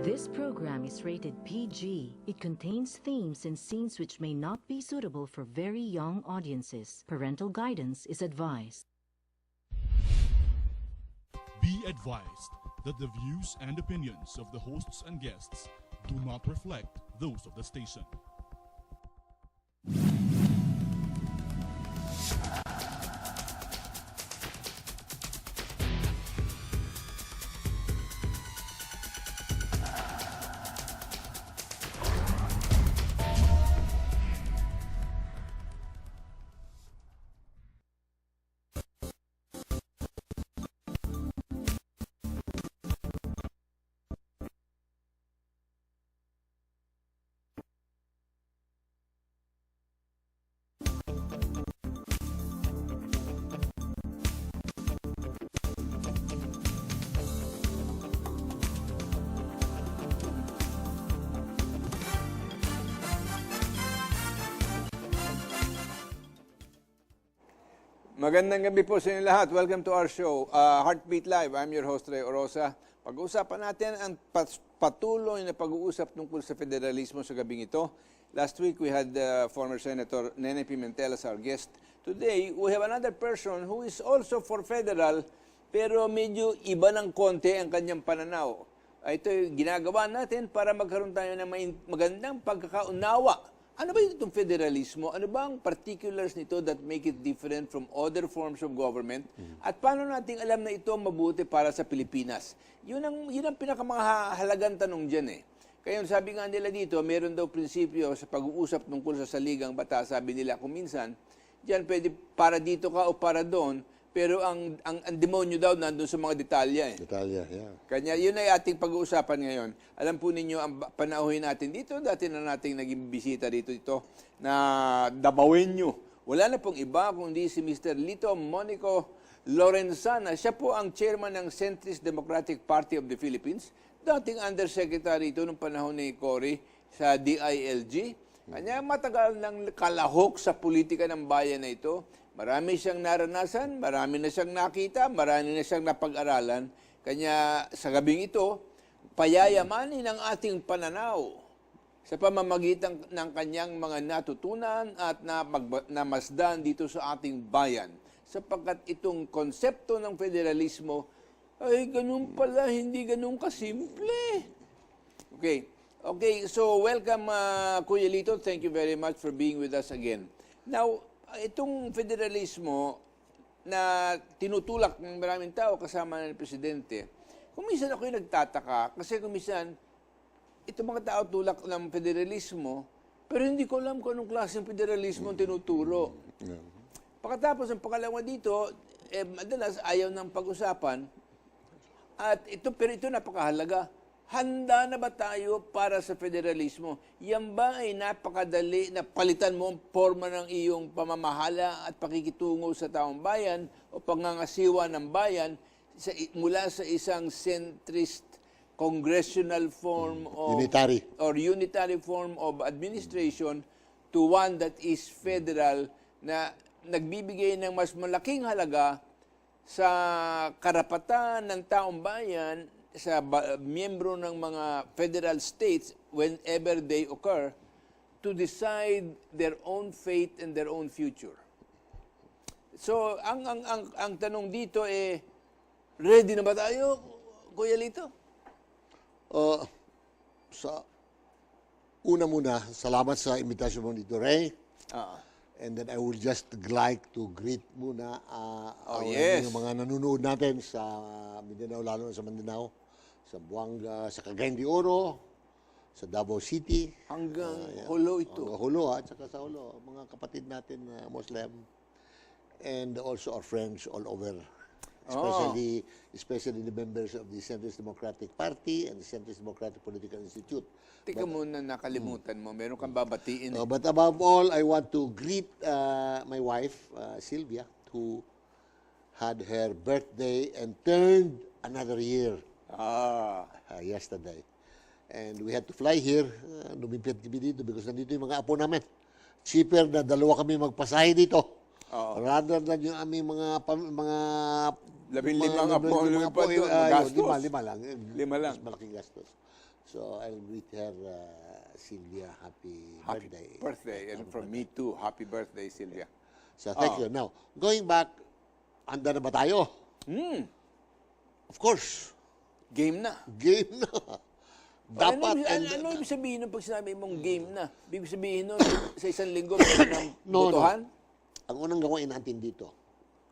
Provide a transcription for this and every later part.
This program is rated PG. It contains themes and scenes which may not be suitable for very young audiences. Parental guidance is advised. Be advised that the views and opinions of the hosts and guests do not reflect those of the station. Magandang gabi po sa inyo lahat. Welcome to our show, Heartbeat Live. I'm your host, Ray Orosa. Pag-uusapan natin ang patuloy na pag-uusap tungkol sa federalismo sa gabing ito. Last week, we had former Senator Nene Pimentel as our guest. Today, we have another person who is also for federal, pero medyo iba ng konti ang kanyang pananaw. Ito yung ginagawa natin para magkaroon tayo ng magandang pagkakaunawa. Ano ba itong federalismo? Ano ba ang particulars nito that make it different from other forms of government? At paano natin alam na ito mabuti para sa Pilipinas? Yun ang pinakamahalagang tanong dyan eh. Kaya sabi nga nila dito, meron daw prinsipyo sa pag-uusap tungkol sa saligang batas. Sabi nila kung minsan, dyan pwede para dito ka o para doon, pero ang demonyo daw nandun sa mga detalya eh. Detalya, yeah. Kanya, yun ay ating pag-uusapan ngayon. Alam po ninyo, ang panauhin natin dito, dati na nating naging bisita dito na Dabawenyo. Wala na pong iba kundi si Mr. Lito Monico Lorenzana. Siya po ang chairman ng Centrist Democratic Party of the Philippines. Dating undersecretary ito nung panahon ni Cory sa DILG. Kanya matagal ng kalahok sa politika ng bayan na ito. Marami siyang naranasan, marami na siyang nakita, marami na siyang napag-aralan. Kanya sa gabing ito, payayamanin ang ating pananaw sa pamamagitan ng kanyang mga natutunan at namasdan dito sa ating bayan. Sapagkat itong konsepto ng federalismo ay ganun pala, hindi ganun kasimple. Okay, so welcome Kuya Lito. Thank you very much for being with us again. Now, itong federalismo na tinutulak ng maraming tao kasama ng Presidente, kung minsan ako'y nagtataka, kasi kung minsan, itong mga tao tulak ng federalismo, pero hindi ko alam kung anong klaseng federalismo ang tinuturo. Pagkatapos, ang pangalawa dito, madalas ayaw ng pag-usapan, pero ito napakahalaga. Handa na ba tayo para sa federalismo? Yan ba ay napakadali na palitan mo ang forma ng iyong pamamahala at pakikitungo sa taong bayan o pangangasiwa ng bayan mula sa isang centrist congressional form of unitary form of administration to one that is federal na nagbibigay ng mas malaking halaga sa karapatan ng taong bayan sa miyembro ng mga federal states whenever they occur to decide their own fate and their own future. So, ang tanong dito ready na ba tayo, Kuya Lito? Sa una muna, salamat sa invitation mo dito, Ray. And then I would just like to greet muna yung mga nanonood natin sa Mindanao, lalo sa Mindanao, sa Buanga, sa Cagayan de Oro, sa Davao City. Hanggang Hulo ito. Hanggang Hulo, at saka sa Hulo, mga kapatid natin na Muslim. And also our friends all over. Especially the members of the Centrist Democratic Party and the Centrist Democratic Political Institute. Tika muna, nakalimutan mo. Meron kang babatiin. But above all, I want to greet my wife, Sylvia, who had her birthday and turned another year yesterday. And we had to fly here. Lumimpit kami dito because nandito yung mga apo namin. Cheaper na dalawa kami magpasahe dito. Rather than yung aming mga 15 apo, lima lang. Lima lang. Lima lang. Mas malaking gastos. So I'll greet her, Sylvia, Happy birthday. birthday. And from me too, happy birthday, Sylvia. So thank you. Now, going back, handa na ba tayo? Of course, Game na. game na. Dapat. Ano ibig sabihin nung pag sinabi mong game na? Ibig sabihin nun, sa isang linggo, meron ng botohan? Ang unang gawin natin dito,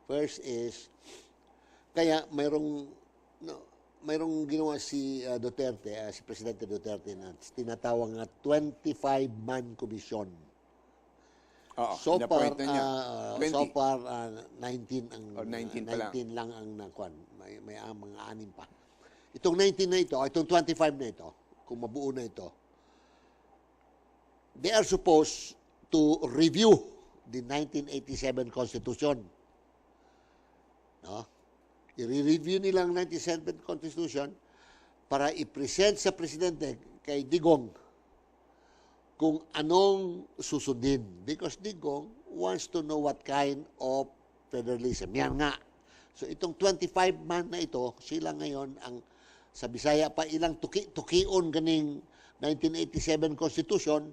first is, kaya mayroong ginawa si Duterte, si Presidente Duterte na tinatawag na 25-man commission. Oo, So far, na-point na niya. 19 ang Or 19 pa lang. 19 lang ang nakuan. May mga 6 pa. Itong 19 na ito, itong 25 na ito, kung mabuo na ito, they are supposed to review the 1987 Constitution. No? I-review nila ang 1987 Constitution para i-present sa Presidente kay Digong kung anong susundin. Because Digong wants to know what kind of federalism. Yan nga. So itong 25 man na ito, sila ngayon ang sa Bisaya pa ilang tukion ganing 1987 Constitution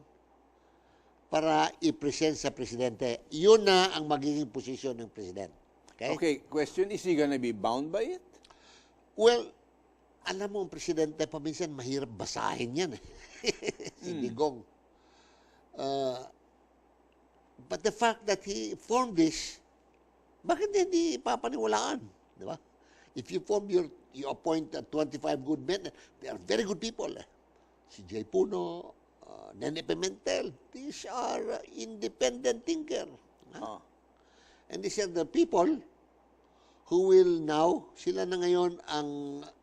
para i-present sa Presidente. Yun na ang magiging posisyon ng Presidente. Okay, question, is he gonna be bound by it? Well, alam mo, ang Presidente paminsan mahirap basahin yan. Si Digong. But the fact that he formed this, bakit hindi papaniwalaan? Di ba? If you appoint 25 good men, they are very good people. Si Jay Puno, Nene Pimentel, these are independent thinker. And these are the people who will now, sila na ngayon ang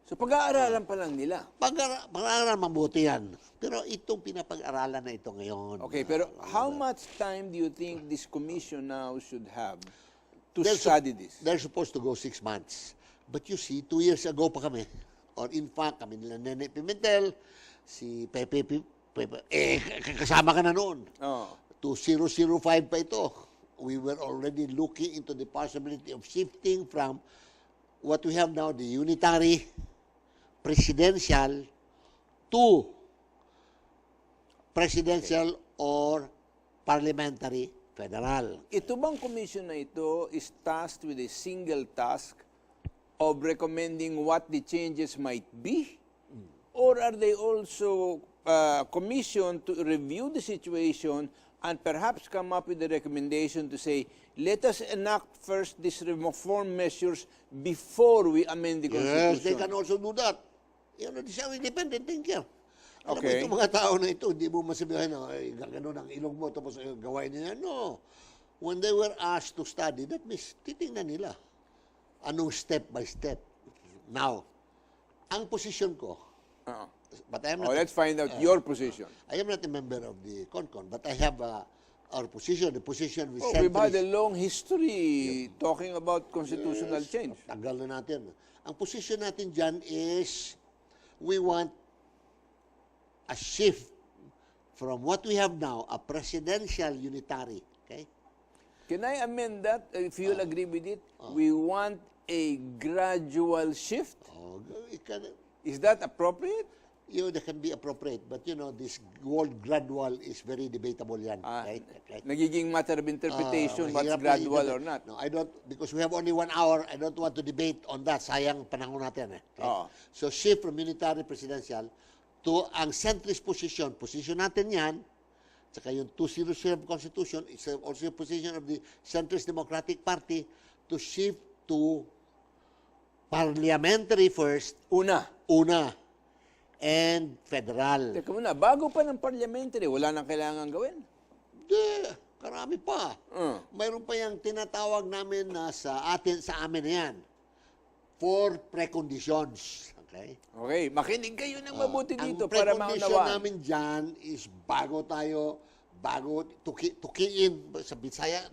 So pag-aaralan pa lang nila. pag-aaralan mabuti yan. Pero itong pinapag-aralan na ito ngayon. Okay, pero how much time do you think this commission now should have to They're study this? They're supposed to go 6 months. But you see, 2 years ago pa kami, or in fact, kami nila Nene Pimentel, si Pepe, kasama ka na noon. 2005 pa ito. We were already looking into the possibility of shifting from what we have now, the unitary presidential to presidential or parliamentary federal. Ito bang commission na ito is tasked with a single task of recommending what the changes might be? Or are they also commissioned to review the situation and perhaps come up with a recommendation to say, let us enact first these reform measures before we amend the Constitution? Yes, they can also do that. You know, these are independent thinker. Alam mo, Okay. itong mga tao na ito, hindi mo masabihin na, ay, gano'n ang ilong mo, tapos gawain nila. No. When they were asked to study, that means, titingnan nila. Anong step by step. Now, ang position ko, but I am not, Let's find out your position. I am not a member of the CONCON, but I have our position, the position with We've had a centrist. long history talking about constitutional change. Tagal na natin. Ang position natin dyan is, we want a shift from what we have now, a presidential unitary. Okay? Can I amend that, if you'll agree with it? We want a gradual shift. Oh, it can, Is that appropriate? that can be appropriate, but this word gradual is very debatable yan. Right? Nagiging matter of interpretation, what's Mahirap na gradual i-debate. or not. No, I don't, because we have only 1 hour, I don't want to debate on that. Sayang panahon natin. Okay? So shift from unitary presidential to ang centrist position. Position natin yan, saka yung 207 Constitution, it's also a position of the centrist Democratic Party to shift to parliamentary first, Una, and federal. teka muna, bago pa ng parliamentary, wala nang kailangan gawin. Hindi, karami pa. Mayroon pa yung tinatawag namin na sa amin na yan. 4 preconditions. Okay? Okay, makinig kayo ng mabuti dito Ang para precondition maunawaan. namin dyan is bago tukiin, sa Bisaya,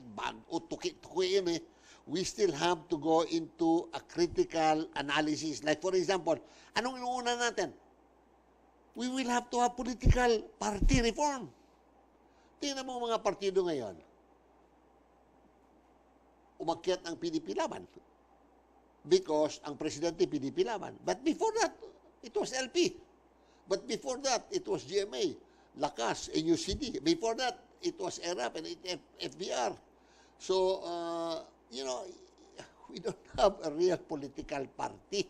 tukiin we still have to go into a critical analysis. Like for example, anong inuuna natin? We will have to have political party reform. Tingnan mo mga partido ngayon. Umakyat ang PDP laban. Because ang presidente PDP laban. But before that, it was LP. But before that, it was GMA, Lakas, NUCD. Before that, it was ERAP and FBR. So, we don't have a real political party.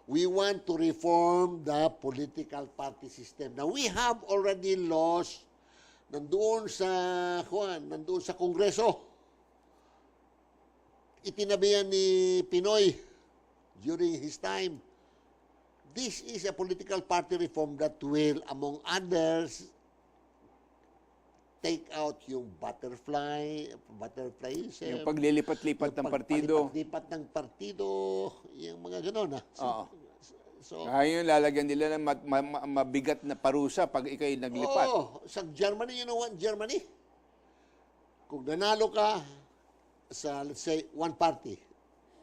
We want to reform the political party system. Now, we have already laws nandoon sa Kongreso. Itinabihan ni Pinoy during his time. This is a political party reform that will, among others, take out yung butterfly Yung paglilipat-lipat ng partido. Paglilipat ng partido, yung mga gano'n. Oo. So, Yung lalagyan nila ng mabigat na parusa pag ikay naglipat. sa Germany, you know what, Germany? Kung nanalo ka sa, let's say, one party,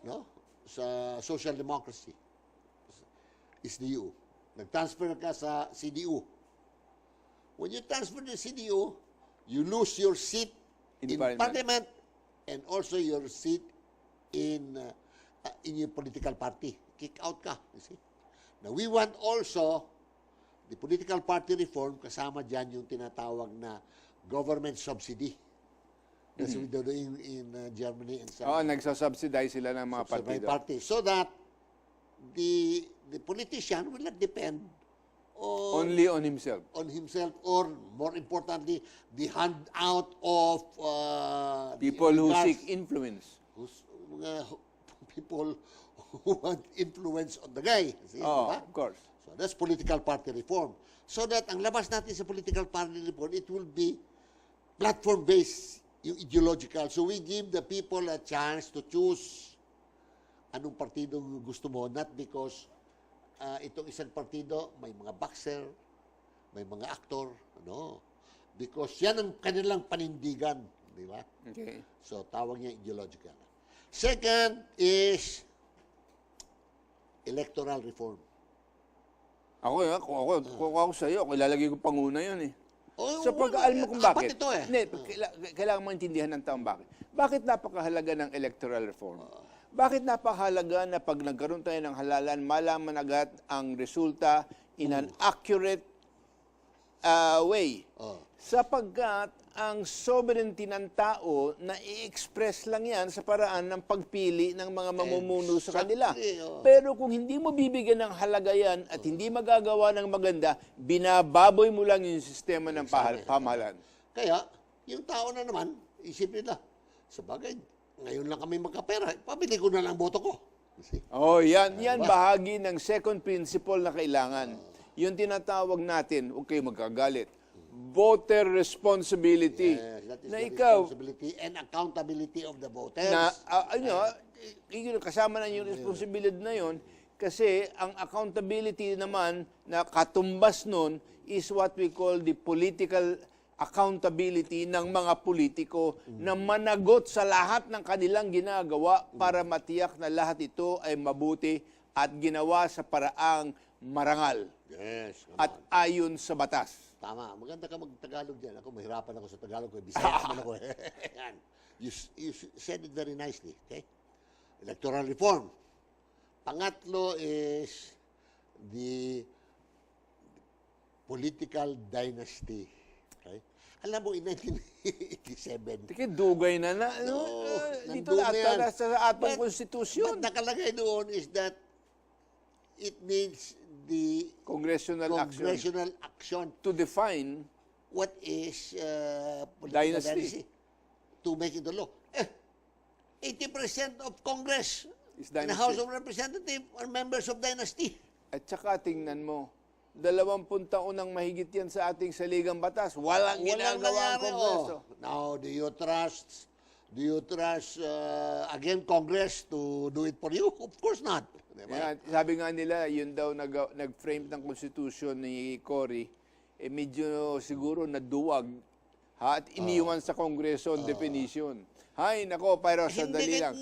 no? Sa social democracy, SDU. Nag-transfer ka sa CDU. When you transfer to CDU, you lose your seat in parliament and also your seat in your political party. Kick out ka, you see. Now, we want also the political party reform, kasama dyan yung tinatawag na government subsidy. That's what they're doing in Germany and some Nagsasubsidize sila ng mga partido. So that the politician will not depend Only on himself. or more importantly, the handout of People who seek influence. People who want influence on the guy. See, diba? Of course. So that's political party reform. So that ang labas natin sa political party reform, it will be platform-based, yung ideological. So we give the people a chance to choose anong partido gusto mo, not because itong isang partido, may mga boxer, may mga aktor, because yan ang kanilang panindigan, di ba? Okay. So, tawag niya ideological. Second is electoral reform. Kung ako sa'yo, ilalagay ko panguna yun eh. Sa Well, pag-aalam mo kung bakit. apat ito eh. Hindi, kailangan maintindihan ng taong bakit. Bakit napakahalaga ng electoral reform? Bakit napakahalaga na pag nagkaroon tayo ng halalan, malaman agad ang resulta in an accurate way? Sapagkat ang sovereignty ng tao na i-express lang yan sa paraan ng pagpili ng mga mamumuno sa kanila. Pero kung hindi mo bibigyan ng halaga yan at hindi magagawa ng maganda, binababoy mo lang yung sistema ng pamahalaan. Kaya, yung tao na naman, isipin na, sabagay, ngayon lang kami magkapera, pabili ko na lang boto ko. See? Yan bahagi ng second principle na kailangan. Yung tinatawag natin, huwag kayo magkagalit, voter responsibility. Yes, that is Na the ikaw, responsibility and accountability of the voters. na, kasama na yung responsibility na yun, kasi ang accountability naman na katumbas nun is what we call the political accountability ng mga politiko na managot sa lahat ng kanilang ginagawa para matiyak na lahat ito ay mabuti at ginawa sa paraang marangal Yes. at ayon sa batas. Tama. Maganda ka mag-Tagalog dyan. Ako, mahirapan ako sa Tagalog. Bisaya naman ako. Yan. You said it very nicely. Okay? Electoral reform. Pangatlo is the political dynasty. Okay? Alam mo, in 1987, Dugay na dito nandun yan. sa atong But konstitusyon. nakalagay doon is that it needs the Congressional action to define what is political Dynasty. to make it a law. 80% of Congress is and the dynasty. House of Representatives are members of dynasty. At saka tingnan mo, 20 taon nang mahigit yan sa ating saligang batas. Walang ginagawa ang Kongreso. Now, do you trust again Congress to do it for you? Of course not. Diba? Yan, sabi nga nila, yun daw nag-frame ng Constitution ni Cory, medyo siguro naduwag at iniwan sa Kongreso ang definition. Hay, nako, pero sandali Hindi lang.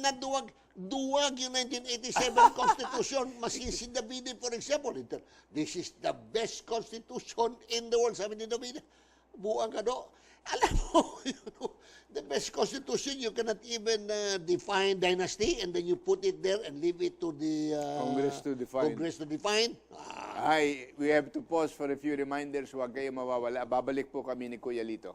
duwag yung 1987 Constitution. Masin Davide, for example, this is the best Constitution in the world. Sabi ni Davide, buang ka do. Alam mo, the best Constitution, you cannot even define dynasty and then you put it there and leave it to the Congress to define. Congress to define. Ay, we have to pause for a few reminders. Huwag kayong mawawala. Babalik po kami ni Kuya Lito.